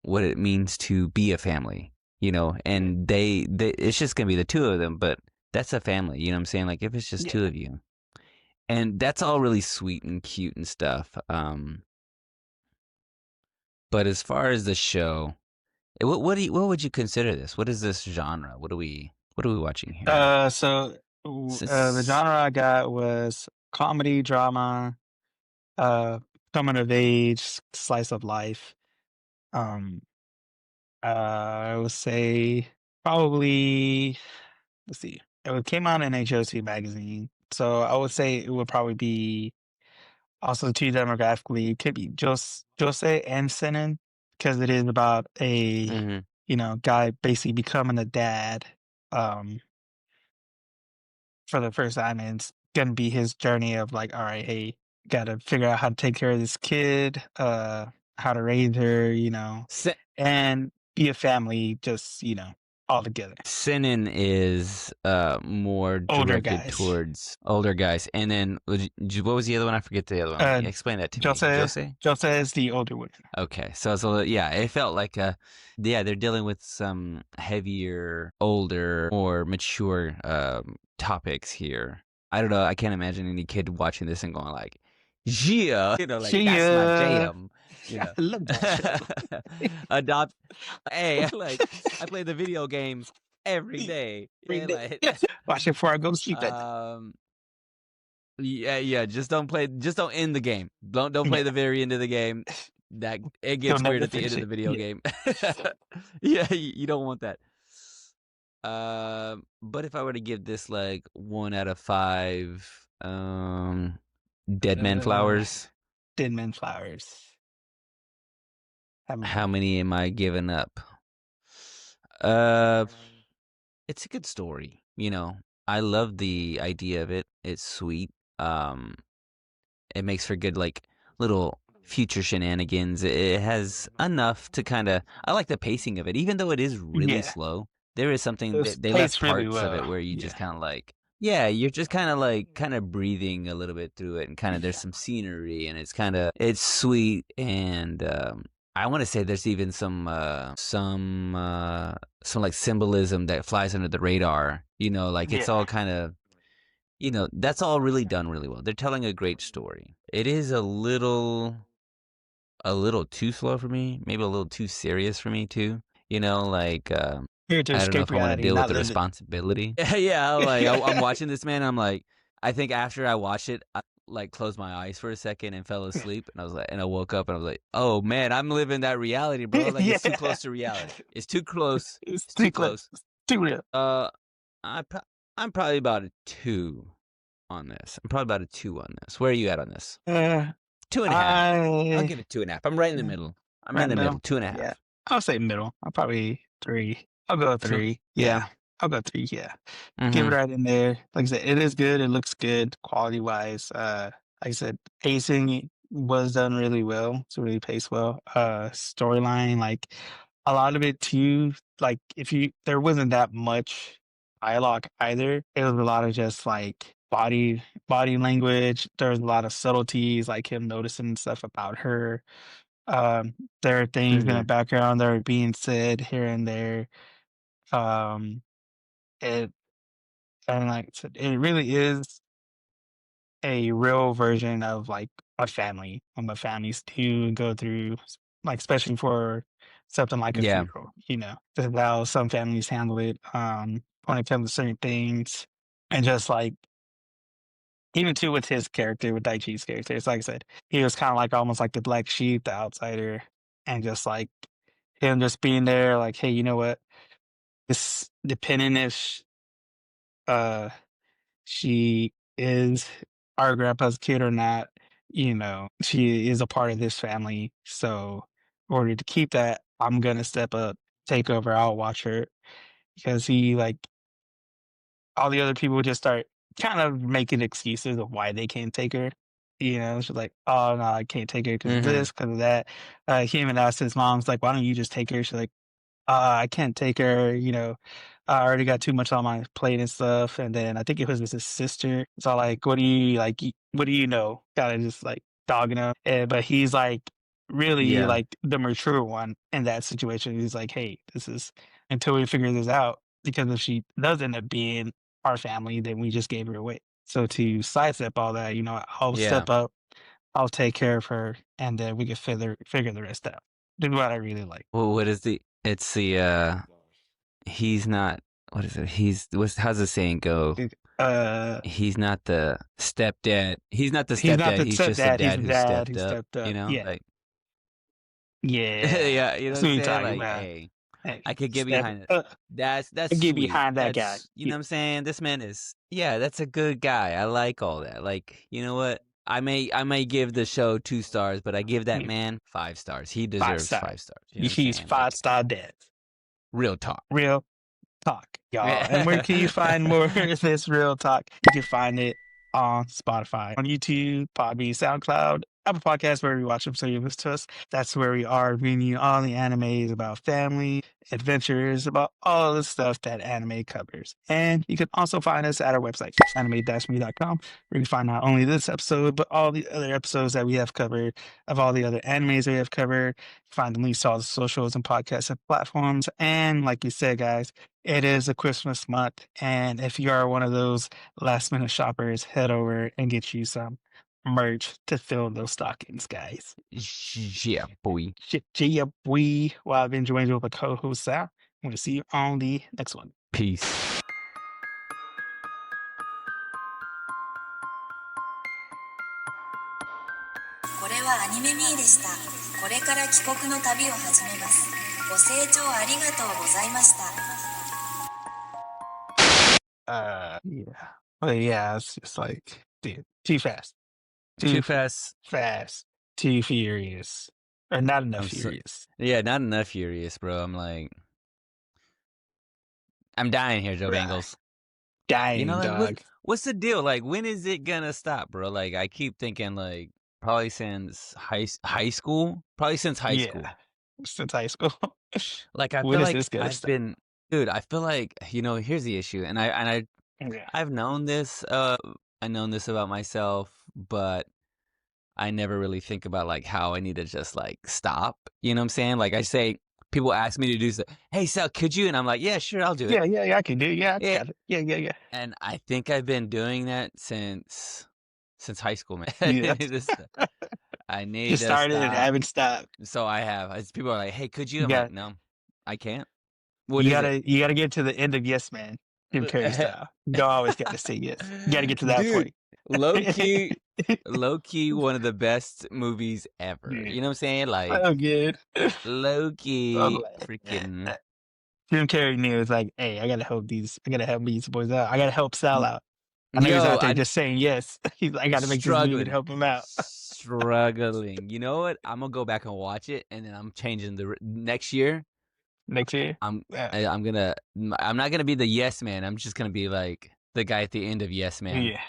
what it means to be a family, Yeah. and they it's just gonna be the two of them, but that's a family, you know what I'm saying? Like, if it's just Yeah. two of you, and that's all really sweet and cute and stuff. But as far as the show, what would you consider this? What is this genre? What are we watching here? The Since genre I got was comedy, drama, uh, coming of age, slice of life. Um, I would say probably, let's see, it came out in HOC magazine, so I would say it would probably be also too demographically. It could be Jose and Senin because it is about a hmm guy basically becoming a dad. Um, for the first time, and it's gonna be his journey of like, all right, hey, gotta figure out how to take care of this kid, how to raise her, and be a family, just all together. Sinin is more Older directed guys. towards older guys, and then what was the other one? I forget the other one. Uh, Explain that to me, Jose, Jose. Jose is the older one. Okay, so it's yeah, it felt like yeah, they're dealing with some heavier, older, more mature topics here. I don't know. I can't imagine any kid watching this and going like, "Yeah," like She, that's my jam. You I know, love that show. adopt. Hey, like I play the video game every day. Every Yeah, day. like Watch it before I go to sleep at night. um yeah, just don't play, just don't end the game. Don't play Yeah, the very end of the game. That it he'll gets weird never at the end finish of the it. video Yeah. game. Yeah, you don't want that. But if I were to give this like 1 out of 5, Dead Man Uh, Flowers, Dead Man Flowers. How how many? many am I giving up? Uh, it's a good story. I love the idea of it. It's sweet. Um, It makes for good like little future shenanigans. It has enough to kind of. I like the pacing of it, even though it is really Yeah, slow. There is it something was that they left paced really parts of it well. where you Yeah, just kind of like, yeah, you're just kind of like kind of breathing a little bit through it, and kind of there's yeah, some scenery, and it's sweet, and I want to say there's even some like symbolism that flies under the radar. Like it's yeah. all kind of that's all really done really well. They're telling a great story. It is a little too slow for me, maybe a little too serious for me too. Like Here to I don't know escape if I want to reality, deal with not the live it. responsibility. Yeah, like I'm watching this man. I'm like, I think after I watched it, I like closed my eyes for a second and fell asleep, and I was like, and I woke up and I was like, oh man, I'm living that reality, bro. Like it's too Yeah, close to reality. It's too close. it's It's too too close. close. It's too real. Uh, I pro- I'm probably about a 2 on this. I'm probably about a 2 on this. Where are you at on this? Uh, 2.5. I'll I give it 2.5. I'm right in the yeah, middle. I'm right right in in the the middle. middle. Two and a Yeah, half. I'll say middle. I'll probably three. I'll go Two. 3. Yeah. Yeah, I'll go 3. Yeah, give it Mm-hmm. right in there. Like I said, it is good. It looks good quality wise. Like I said, pacing was done really well. It's really paced well. Storyline, like a lot of it too. Like if you, there wasn't that much dialogue either. It was a lot of just like body language. There was a lot of subtleties, like him noticing stuff about her. Um, there are things in the Mm-hmm. background that are being said here and there. Um, it and like I said, it really is a real version of like a family, what families do go through, like especially for something like a Yeah. funeral. This is how some families handle it. When it comes to certain things, and just like even too with his character, with Daichi's character, it's like I said, he was kind of like almost like the black sheep, the outsider, and just like him just being there, like, hey, you know what? This depending if uh she is our grandpa's kid or not, she is a part of this family. So in order to keep that, I'm gonna step up, take over, I'll watch her because he like all the other people just start kind of making excuses of why they can't take her. You know, she's like, "Oh, no, I can't take her because of Mm-hmm. this, because of that." He even asked his mom's like, "Why don't you just take her?" She's like, I can't take her, you know, I already got too much on my plate and stuff." And then I think it was his sister. So like, "What do you like? What do you know?" Kind of just like dogging him. But he's like really Yeah. like the mature one in that situation. He's like, "Hey, this is until we figure this out. Because if she does end up being our family, then we just gave her away." So to sidestep all that, you know, I'll Yeah. step up, I'll take care of her, and then we can figure the rest out. This is what I really like. Well, what is the? It's the. He's not. What is it? How's the saying go? Uh, He's not the stepdad. He's not the he's not stepdad. the He's just a stepdad, he's dad the who dad stepped who up. stepped up. You know, Yeah. like Yeah. yeah, you know That's what I'm what you're saying? talking Like, about. hey, Hey, I could get step behind it. up That's and get sweet. behind that guy. That's you Yeah. know what I'm saying? This man is yeah, that's a good guy. I like all that. Like, you know what? I may give the show 2 stars, but I give that Yeah. man 5 stars. He Five deserves star. 5 stars. You know what I'm He's saying? Like 5-star dad. real talk. Real talk, y'all. And where can you Yeah. find more of this real talk? You can find it on Spotify, on YouTube, Podbean, SoundCloud, Apple Podcasts, wherever you watch them. So you listen to us. That's where we are bringing you all the animes about family, adventures, about all the stuff that anime covers. And you can also find us at our website, anime-me.com, where you can find not only this episode, but all the other episodes that we have covered of all the other animes that we have covered. Find the links to all the socials and podcasts and platforms. And like you said, guys, it is a Christmas month. And if you are one of those last minute shoppers, head over and get you some merch to fill those stockings, guys. Yeah, boy. Shit, yeah, we, well, I've been joined with a co host, Sal. I'm going to see you on the next one. Peace. これはアニメミーでした。これから帰国の旅を始めます。ご清聴ありがとうございました。Yeah. But yeah, it's just like, dude, too fast. Too fast. Fast. Too furious. Or not enough I'm so furious. yeah, not enough furious, bro. I'm like I'm dying here, Joe Right. Bangles. You know, Dying, like dog. what's the deal? Like, when is it gonna stop, bro? Like, I keep thinking, like, probably since high school, probably since high Yeah. school. Since high school. Like, I When feel is like this gonna I've stop? been, dude. I feel like here's the issue, and Yeah. I've known this. I known this about myself, but I never really think about like how I need to just like stop. You know what I'm saying? Like I say, people ask me to do stuff. Hey, Sal, could you? And I'm like, yeah, sure, I'll do it. Yeah, I can do it. Yeah, I Yeah, got it. Yeah. and I think I've been doing that since high school, man. Yeah. I need Just to started and stop. haven't stopped. So I have. People are like, "Hey, could you?" You I'm like, got "No, I can't." What is it? you gotta get to the end of Yes Man, Jim Carrey style. You don't always gotta say yes. You gotta get to that Dude, point. low key, low key, one of the best movies ever. Yeah. You know what I'm saying? Like So good. low So key, glad. freaking. Jim Carrey knew it's like, hey, I gotta help these boys out. I gotta help Sal out. I know he's Yo, out there I'm just saying yes. I gotta make this movie to struggling, help him out. struggling. You know what? I'm gonna go back and watch it, and then I'm changing next year. Next year. I'm Yeah. I'm not gonna be the yes man. I'm just gonna be like the guy at the end of Yes Man. Yeah.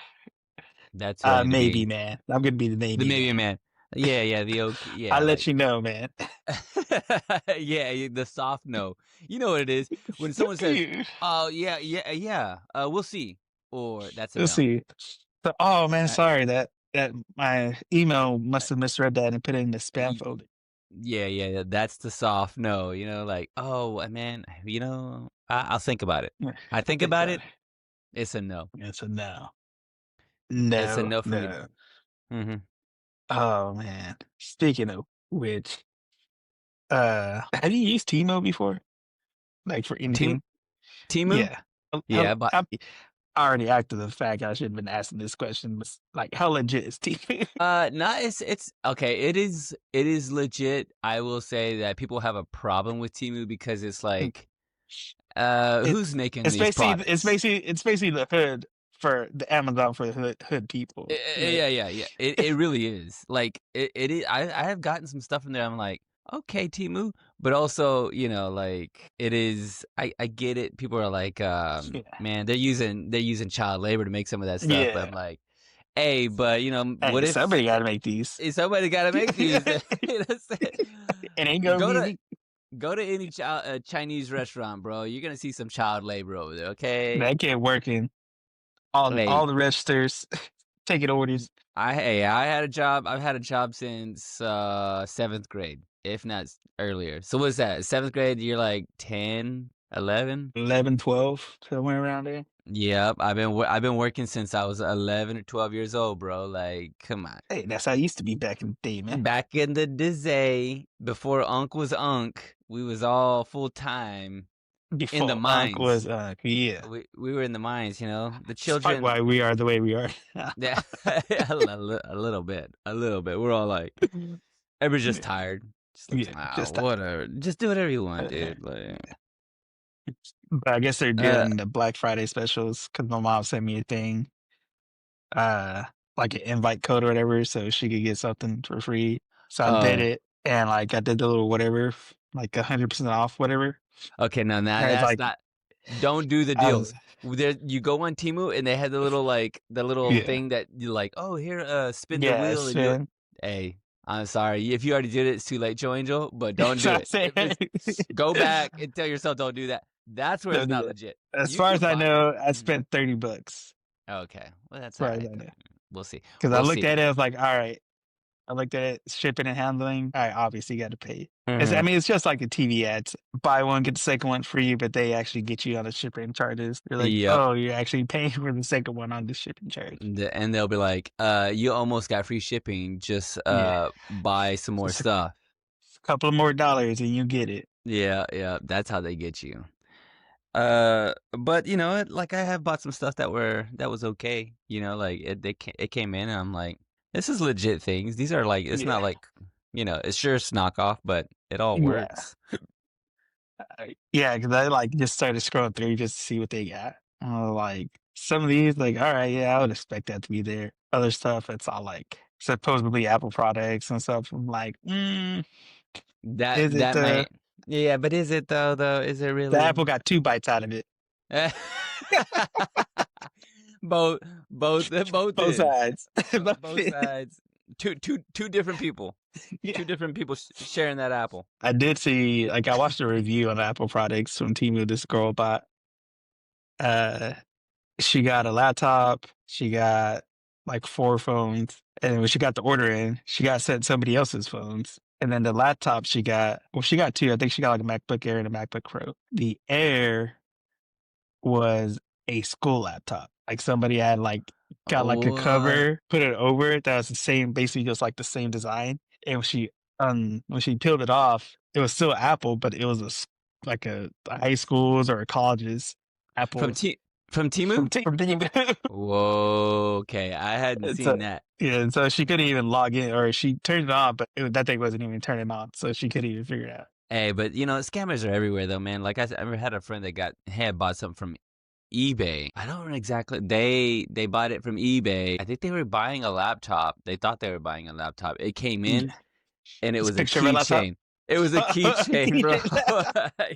That's who I need to Maybe be. man. I'm gonna be the The maybe maybe man. man. Yeah, the okay. Yeah, I'll let like you know, man. yeah, the soft no. You know what it is when someone says, Yeah. "Oh yeah, we'll see," or that's a Let's no. see. So, oh man, Uh, sorry that my email must have misread that and put it in the spam y- folder. yeah, that's the soft no. You know, like man, I'll think about it. Yeah, I I think think about about it. it. It's a no. It's a no. It's a No, no for me. no. Mm-hmm. Oh man. Speaking of which, have you used Timo before? Like for Team anything? Timu. Yeah. Yeah, but I already acted the fact I should have been asking this question, but like how legit is Timo? not it's okay. It is legit. I will say that people have a problem with Timu because it's like, who's It's making it's these basically products? it's basically the hood for the Amazon for the hood people. Like, Yeah. It really is. Like it is. I have gotten some stuff in there. I'm like, okay, Timu, but also like it is. I get it. People are like, yeah, man, they're using child labor to make some of that stuff. But yeah, I'm like, Hey, but what Hey, if somebody got to make these. somebody got to make these? It ain't gonna Go be to me. go to any Chinese restaurant, bro. You're gonna see some child labor over there. Okay. That kid working Hey, all the registers, taking orders. I had a job. I've had a job since 7th grade, if not earlier. So what's that? 7th grade, you're like 10, 11? 11, 12, somewhere around there. Yep, I've been working since I was 11 or 12 years old, bro. Like, come on. Hey, that's how it used to be back in the day, man. Back in the day, before Unc was Unc, we was all full time in the Before Unc mines. was, yeah. We were in the mines, the It's probably why children. we are the way we are. Yeah, a little bit, a little bit. We're all like, everybody's just Yeah, tired. Just like, yeah, just whatever. Just do whatever you want, uh, dude. Like, but I guess they're uh, doing the Black Friday specials because my mom sent me a thing, uh, like an invite code or whatever, so she could get something for free. So I did oh, it, and like I did the little whatever, like 100% off, whatever. okay. No, And it's that's like not. Don't do the I deal. was, There, you go on Temu and they had the little yeah, thing that you like. Oh, here, spin the yeah, wheel and you. spin. Hey, I'm sorry if you already did it. It's too late, Joe Angel. But don't So do I it. say, If it's go back and tell yourself don't do that. That's where it's don't do not that. legit. As You far can as I find. know, I Mhm. spent $30. Okay, well that's As all far as right I know, then. We'll see. because I We'll looked see. at it, I was like, all right. I looked at it, shipping and handling. All right, obviously you got to pay. I Mhm. mean, it's just like the TV ads. Buy one, get the second one free, but they actually get you on the shipping charges. They're like, Yep. oh, you're actually paying for the second one on the shipping charge. And they'll be like, you almost got free shipping. Just Yeah. buy some more Just stuff. a couple of more dollars and you get it. Yeah, yeah. That's how they get you. But like I have bought some stuff that was okay. Like it came in and I'm like, this is legit things. These are like, it's Yeah. not like, it's sure it's knockoff, but it all Yeah. works. Yeah, because I like just started scrolling through just to see what they got. Like some of these, like, all right, yeah, I would expect that to be there. Other stuff, it's all like supposedly Apple products and stuff. I'm like, That is it that might, yeah, but is it though? Though is it the really? Apple got 2 bites out of it? both both Both ends, sides. both sides. Two different people. Yeah. Two different people sharing that apple. I did see, like, I watched a review on Apple products from Temu. This girl bought, uh, she got a laptop, she got like 4 phones, and when she got the order in, she got sent somebody else's phones. And then the laptop she got, well, she got 2. I think she got like a MacBook Air and a MacBook Pro. The Air was a school laptop. Like somebody had like got like a What? cover, put it over it that was the same, basically just like the same design. And when she peeled it off, it was still Apple, but it was like a high school's or a college's From Apple's from Timu? from Temu. Whoa, okay. I hadn't And seen so that. yeah, and so she couldn't even log in, or she turned it on, but that thing wasn't even turning on, so she couldn't even figure it out. Hey, but scammers are everywhere though, man. Like I said, I had a friend that had bought something from eBay. I don't know exactly. They bought it from eBay. I think they were buying a laptop. They thought they were buying a laptop. It came in Yeah. and it It's a was a picture of a laptop. keychain. It was a keychain, bro.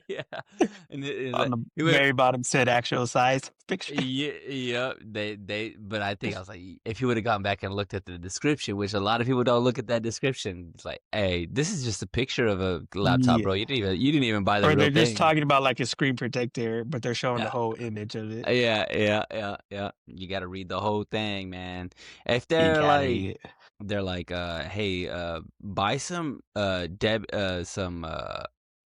Yeah. Yeah. And it was On like the he went. very bottom said actual size picture. Yeah, yeah. But I think I was like, if you would have gone back and looked at the description, which a lot of people don't look at that description, it's like, hey, this is just a picture of a laptop, bro. Yeah. You didn't even buy the Or real they're just thing. talking about like a screen protector, but they're showing the Yeah, whole image of it. yeah. You got to read the whole thing, man. If You gotta eat it. they're like, hey, buy some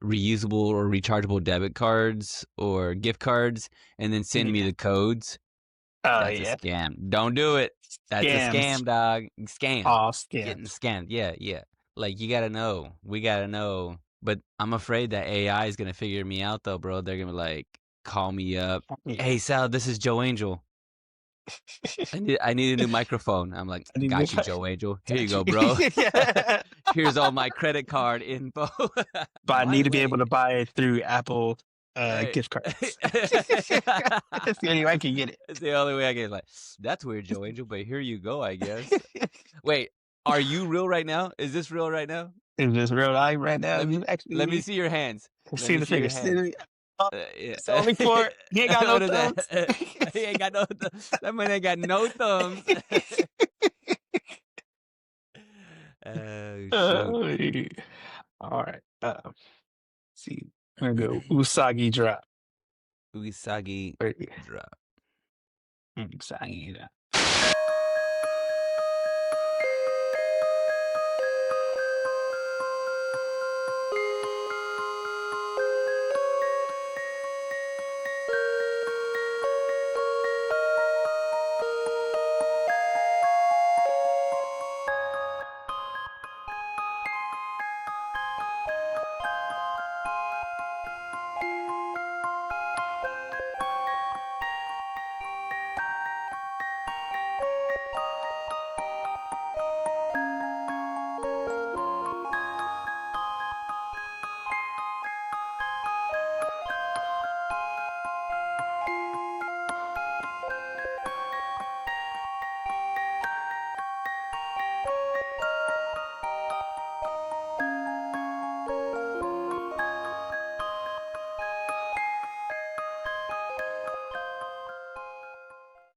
reusable or rechargeable debit cards or gift cards, and then send me Yeah. the codes. Oh That's a yeah. scam. Don't do it. That's a Scams. scam, dog. Scam. All Getting scams. scammed. Yeah. Like you gotta know. We gotta know. But I'm afraid that AI is gonna figure me out though, bro. They're gonna be like, call me up. Yeah. Hey Sal, this is Joe Angel. I need a new microphone. I'm like, I need got to you, Joe Angel. Here you go, got bro. you. Yeah. Here's all my credit card info. But I By need the to be able way, to buy it through Apple hey. gift cards. That's the only way I can get It's the only way I get. Like, that's weird, Joe Angel, but here you go, I guess. it. Wait, are you real right now? Is this real right now? Is this real life right now? Let me You actually let me see your hands. Let see me the see your figure. hands. Yeah. It's only for he ain't got no What is thumbs. that? He ain't got no. That man ain't got no thumbs. shoot. All right. See, I'm gonna go Usagi Drop. Usagi Wait, Drop. Usagi Drop.